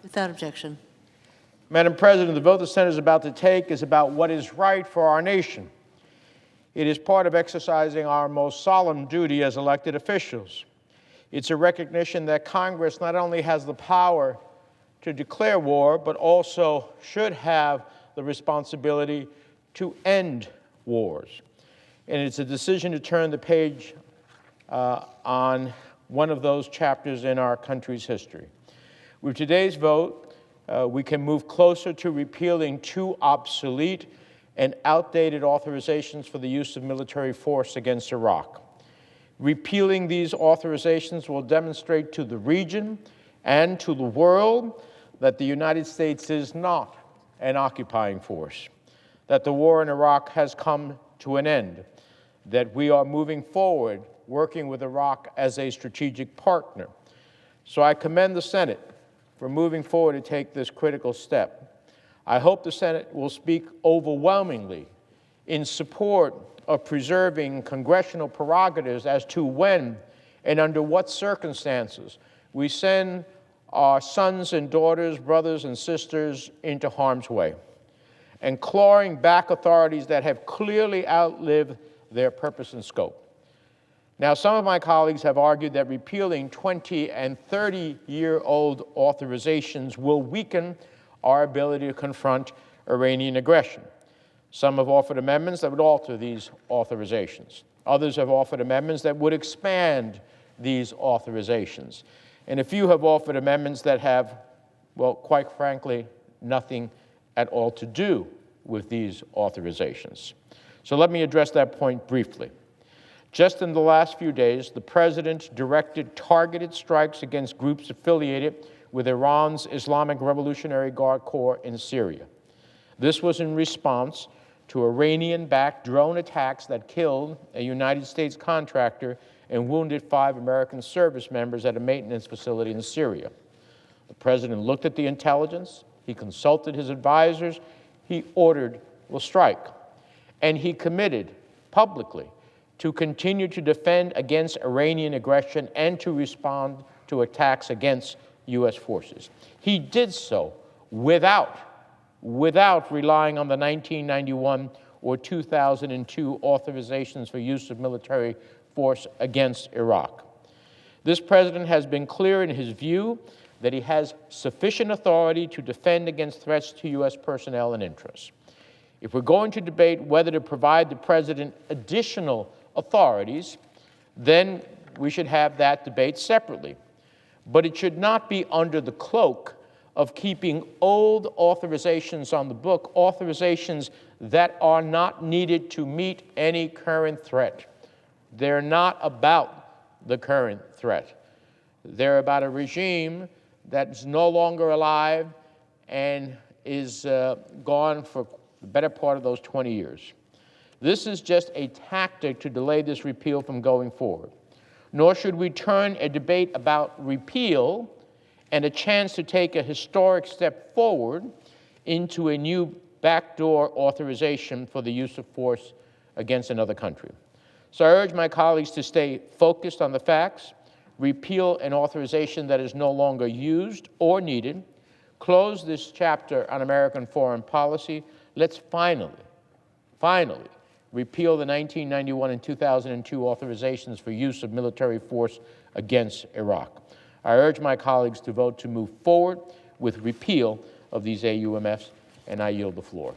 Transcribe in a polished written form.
Without objection. Madam President, the vote the Senate is about to take is about what is right for our nation. It is part of exercising our most solemn duty as elected officials. It's a recognition that Congress not only has the power to declare war, but also should have the responsibility to end wars. And it's a decision to turn the page on one of those chapters in our country's history. With today's vote, we can move closer to repealing two obsolete and outdated authorizations for the use of military force against Iraq. Repealing these authorizations will demonstrate to the region and to the world that the United States is not an occupying force, that the war in Iraq has come to an end, that we are moving forward working with Iraq as a strategic partner. So I commend the Senate for moving forward to take this critical step. I hope the Senate will speak overwhelmingly in support of preserving congressional prerogatives as to when and under what circumstances we send our sons and daughters, brothers and sisters into harm's way, and clawing back authorities that have clearly outlived their purpose and scope. Now, some of my colleagues have argued that repealing 20- and 30-year-old authorizations will weaken our ability to confront Iranian aggression. Some have offered amendments that would alter these authorizations. Others have offered amendments that would expand these authorizations. And a few have offered amendments that have, well, quite frankly, nothing at all to do with these authorizations. So let me address that point briefly. Just in the last few days, the President directed targeted strikes against groups affiliated with Iran's Islamic Revolutionary Guard Corps in Syria. This was in response to Iranian-backed drone attacks that killed a United States contractor and wounded 5 American service members at a maintenance facility in Syria. The President looked at the intelligence, he consulted his advisors, he ordered the strike, and he committed publicly to continue to defend against Iranian aggression and to respond to attacks against U.S. forces. He did so without relying on the 1991 or 2002 authorizations for use of military force against Iraq. This President has been clear in his view that he has sufficient authority to defend against threats to U.S. personnel and interests. If we're going to debate whether to provide the President additional authorities, then we should have that debate separately. But it should not be under the cloak of keeping old authorizations on the book, authorizations that are not needed to meet any current threat. They're not about the current threat. They're about a regime that's no longer alive and is gone for the better part of those 20 years. This is just a tactic to delay this repeal from going forward. Nor should we turn a debate about repeal and a chance to take a historic step forward into a new backdoor authorization for the use of force against another country. So I urge my colleagues to stay focused on the facts, repeal an authorization that is no longer used or needed, close this chapter on American foreign policy. Let's finally repeal the 1991 and 2002 authorizations for use of military force against Iraq. I urge my colleagues to vote to move forward with repeal of these AUMFs, and I yield the floor.